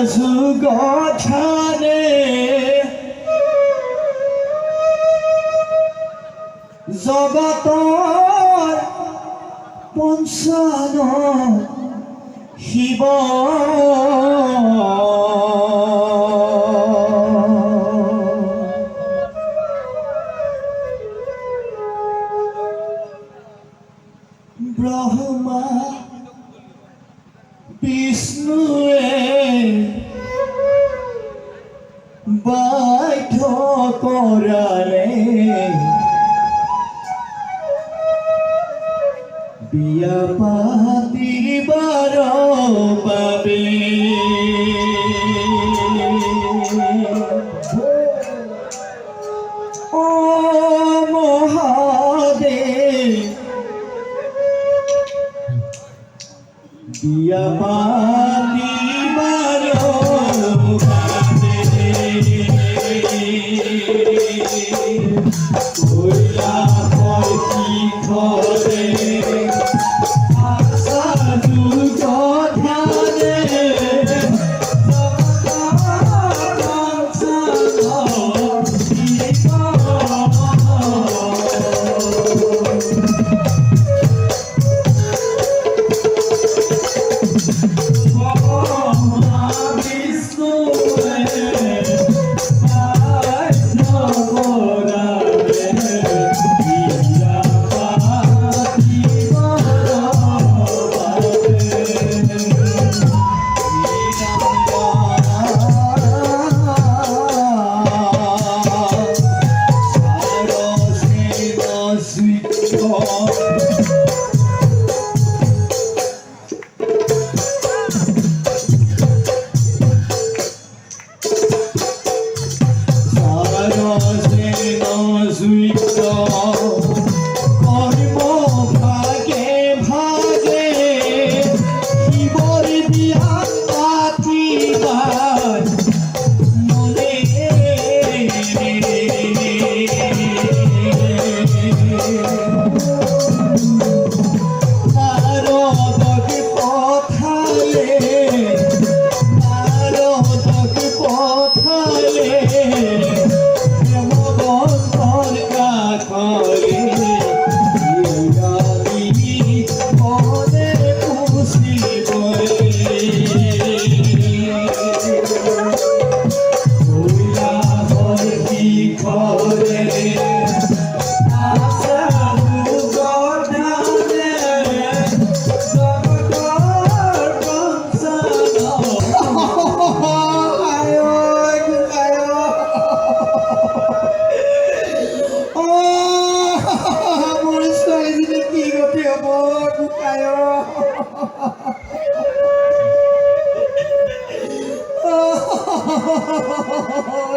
যুগঠানে জগতৰ পঞ্চান শিৱ ব্ৰহ্মা বিষ্ণুৱে বাধ্য কৰালে বিয়া পাতিবাৰ বাবে ও মহাদেৱ বিয়া পাতিবাৰ বাবে কৈলাশৰ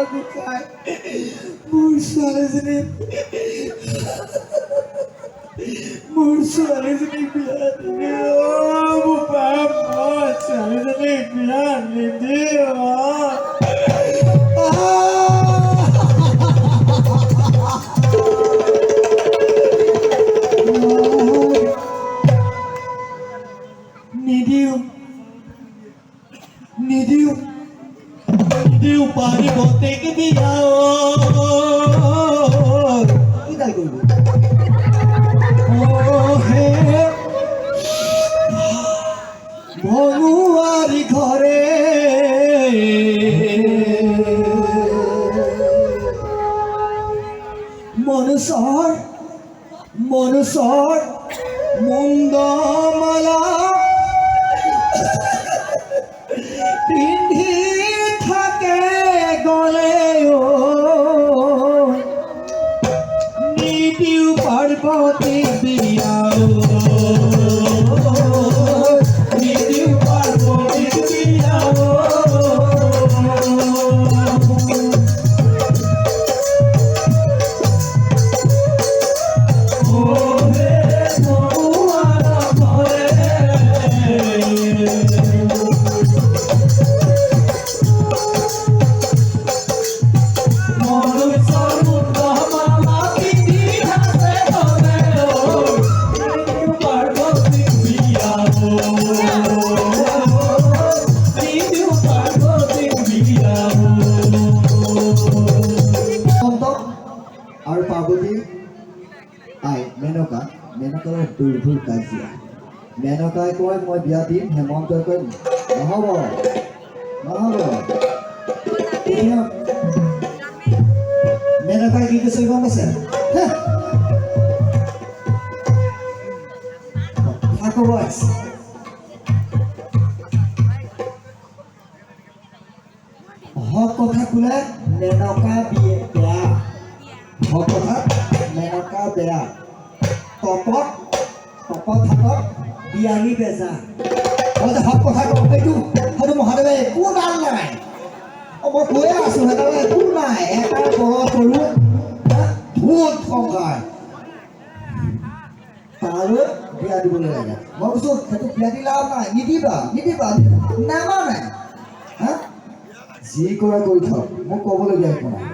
শিখৰে মোৰ ছোৱালীজনী বিয়া দিবি মোৰ বাপ মই ছোৱালীজনী বিয়া নিদি নিদিও পাৰিবতেক বিয়া ভগুয়াৰি ঘৰে মনুষৰ মুন্ডমালা পিন্ধি থাকে গলে নিদিও পাৰ্বতী বিয়া Oh, কাজিয়া মেনকাই কয় মই বিয়া দিম হেমন্তই কয় নহ'ব এতিয়া মেনকাই কি কৈছে গম পাইছে ক'ব আছে হক কথা ক'লে মেনকা বেয়া হক কথা মেনকা বেয়া তপত হাতত বিয়ানী বেজা মই যে হক কথা কওঁ সেইটো মহাদেৱে একো দাল নাই মই কৈয়ে আছোঁ সেইকাৰণে একো নাই এটা বৰ সৰু ভূত সংসাৰ তালৈ বিয়া দিবলৈ লাগে মই কৈছোঁ সেইটো বিয়া দি লাভ নাই নিদিবা নামানে হা যি কৰা কৰি থাক মোক ক'বলগীয়া একো নাই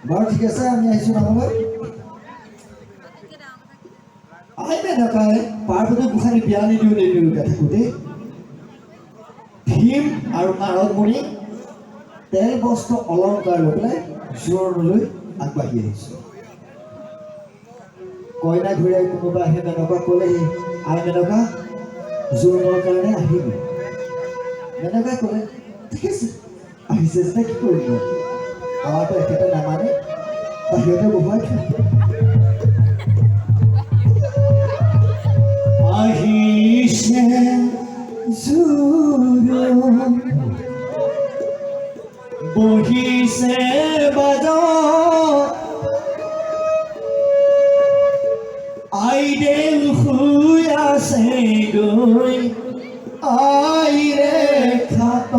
বাৰু ঠিক আছে আমি আহিছোঁ নামলৈ আহিবে নকাই পাৰ্বতী গোসাঁনী বিয়া নিদিওঁকৈ থাকোঁতে ভীম আৰু নাৰদমণি তেল বস্ত্ৰ অলংকাৰ লৈ পেলাই জোৰণলৈ আগবাঢ়ি আহিছোঁ কইনা ঘূৰাই কোনোবা আহি মেনকা ক'লেহি আৰু মেনকা জোৰোণৰ কাৰণে আহিবি মেনকাই ক'লে ঠিক আছে আহিছে যেতিয়া কি কৰিব আমাৰতো এখেতে নামানে বাহিৰতে বহুৱাই থৈ আহিছে জোৰোণ বহিছে বাজত আইদেউ শুই আছে গৈ আইৰে খাত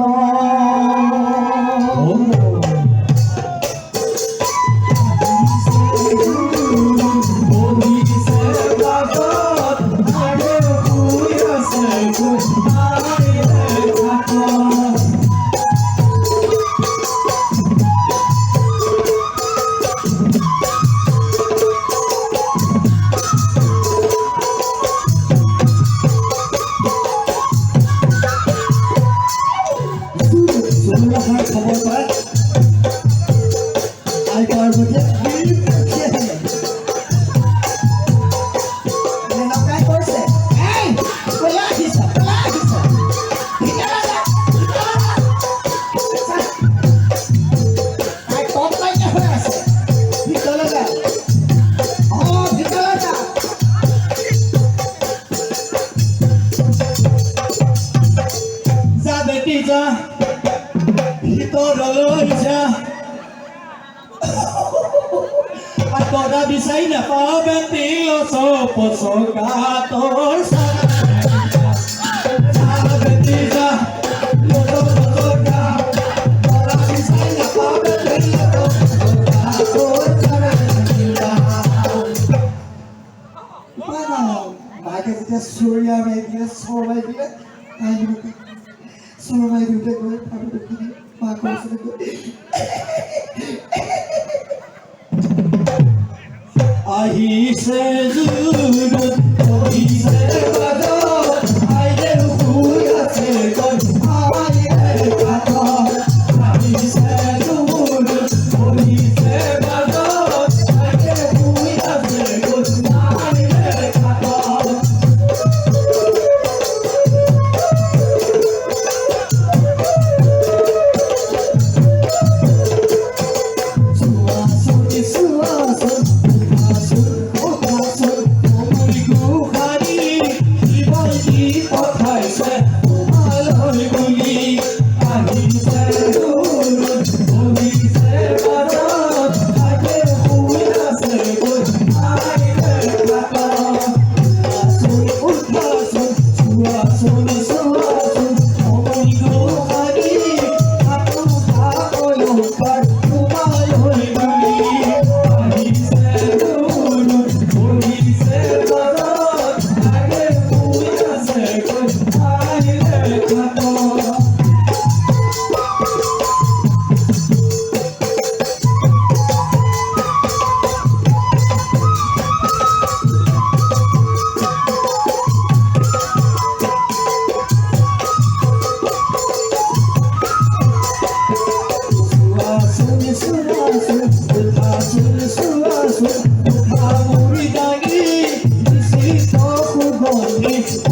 Toda bisaina pa betilo so posogator sa betisa lo so posoga toda bisaina pa betilo so posogator sa mana bagai kita surya media surya media ayo surya media gue pada begini makanya sudah আহিছে জোৰোণ বহিছে বাজত আইদেউ শুই আছে গৈ আইৰে খাত আহিছে জোৰোণ বহিছে বাজত আইদেউ শুই আছে গৈ আইৰে খাত Oh, Yes.